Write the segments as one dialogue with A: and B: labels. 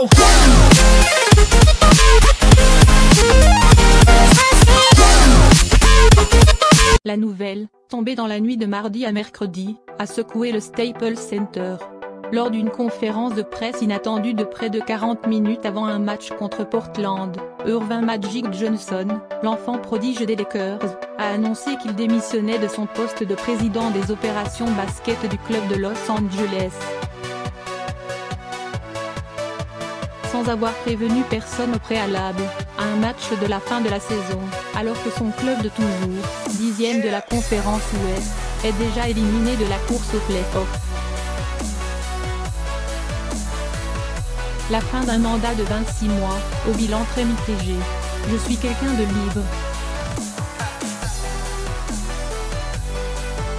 A: go.
B: La nouvelle, tombée dans la nuit de mardi à mercredi, a secoué le Staples Center. Lors d'une conférence de presse inattendue de près de 40 minutes avant un match contre Portland, Earvin Magic Johnson, l'enfant prodige des Lakers, a annoncé qu'il démissionnait de son poste de président des opérations basket du club de Los Angeles. Sans avoir prévenu personne au préalable, à un match de la fin de la saison, alors que son club de toujours, 10e de la conférence Ouest, est déjà éliminé de la course aux playoffs. La fin d'un mandat de 26 mois, au bilan très mitigé. Je suis quelqu'un de libre.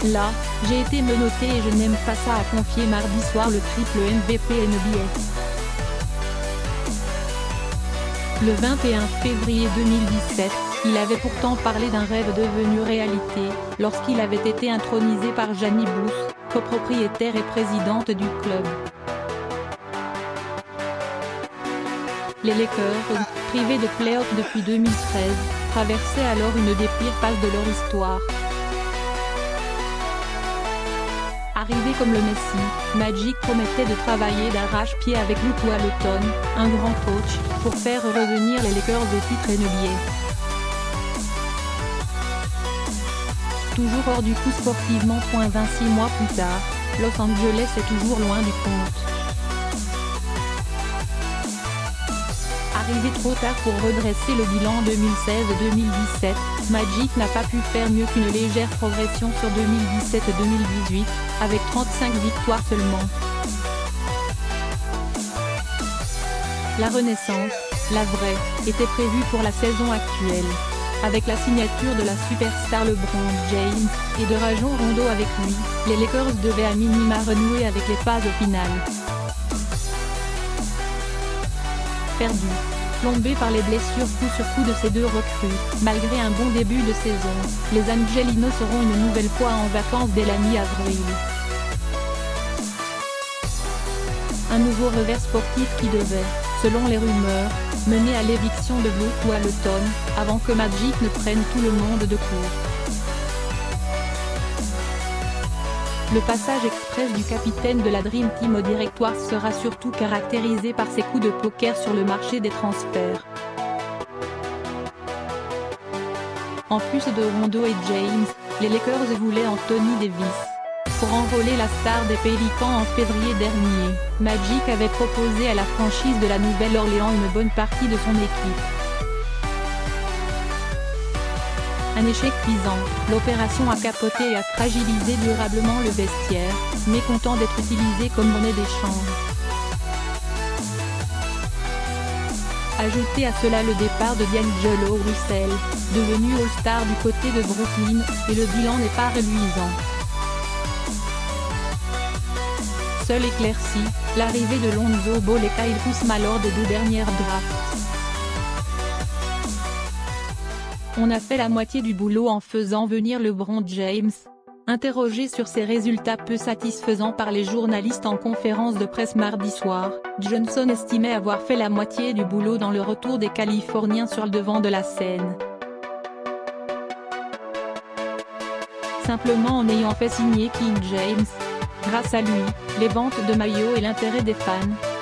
B: Là, j'ai été menotté et je n'aime pas ça, a confié mardi soir le triple MVP NBA. Le 21 février 2017, il avait pourtant parlé d'un rêve devenu réalité, lorsqu'il avait été intronisé par Jeannie Buss, copropriétaire et présidente du club. Les Lakers, privés de play-off depuis 2013, traversaient alors une des pires phases de leur histoire. Arrivé comme le Messie, Magic promettait de travailler d'arrache-pied avec Luke Walton, un grand coach, pour faire revenir les Lakers au titre NBA. Toujours hors du coup sportivement. 26 mois plus tard, Los Angeles est toujours loin du compte. Arrivé trop tard pour redresser le bilan 2016-2017, Magic n'a pas pu faire mieux qu'une légère progression sur 2017-2018, avec 35 victoires seulement. La renaissance, la vraie, était prévue pour la saison actuelle. Avec la signature de la superstar LeBron James, et de Rajon Rondo avec lui, les Lakers devaient à minima renouer avec les phases finales. Perdu. Plombé par les blessures coup sur coup de ces deux recrues, malgré un bon début de saison, les Angelinos seront une nouvelle fois en vacances dès la mi-avril. Un nouveau revers sportif qui devait, selon les rumeurs, mener à l'éviction de Luke Walton, avant que Magic ne prenne tout le monde de court. Le passage express du capitaine de la Dream Team au directoire sera surtout caractérisé par ses coups de poker sur le marché des transferts. En plus de Rondo et James, les Lakers voulaient Anthony Davis. Pour enrôler la star des Pélicans en février dernier, Magic avait proposé à la franchise de la Nouvelle-Orléans une bonne partie de son équipe. Un échec cuisant, l'opération a capoté et a fragilisé durablement le vestiaire, mécontent d'être utilisé comme monnaie d'échange. Ajoutez à cela le départ de D'Angelo Russell, devenu All-Star du côté de Brooklyn, et le bilan n'est pas reluisant. Seule éclaircie, l'arrivée de Lonzo Ball et Kyle Kuzma lors des deux dernières drafts. On a fait la moitié du boulot en faisant venir LeBron James. Interrogé sur ses résultats peu satisfaisants par les journalistes en conférence de presse mardi soir, Johnson estimait avoir fait la moitié du boulot dans le retour des Californiens sur le devant de la scène. Simplement en ayant fait signer King James. Grâce à lui, les ventes de maillots et l'intérêt des fans,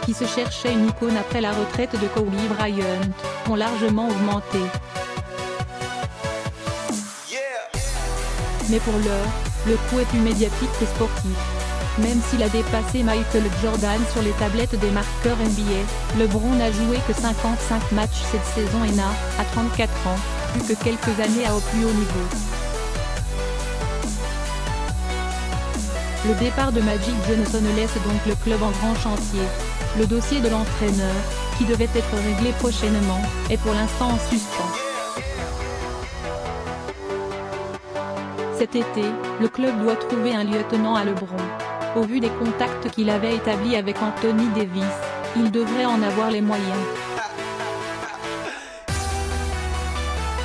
B: qui se cherchaient une icône après la retraite de Kobe Bryant, ont largement augmenté. Mais pour l'heure, le coup est plus médiatique que sportif. Même s'il a dépassé Michael Jordan sur les tablettes des marqueurs NBA, LeBron n'a joué que 55 matchs cette saison et n'a, à 34 ans, plus que quelques années au plus haut niveau. Le départ de Magic Johnson laisse donc le club en grand chantier. Le dossier de l'entraîneur, qui devait être réglé prochainement, est pour l'instant en suspens. Cet été, le club doit trouver un lieutenant à LeBron. Au vu des contacts qu'il avait établis avec Anthony Davis, il devrait en avoir les moyens.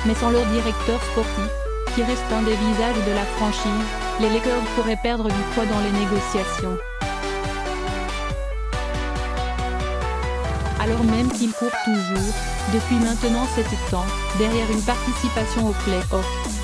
B: Mais sans leur directeur sportif, qui reste un des visages de la franchise, les Lakers pourraient perdre du poids dans les négociations. À alors même qu'il court toujours, depuis maintenant 7 ans, derrière une participation aux play-offs.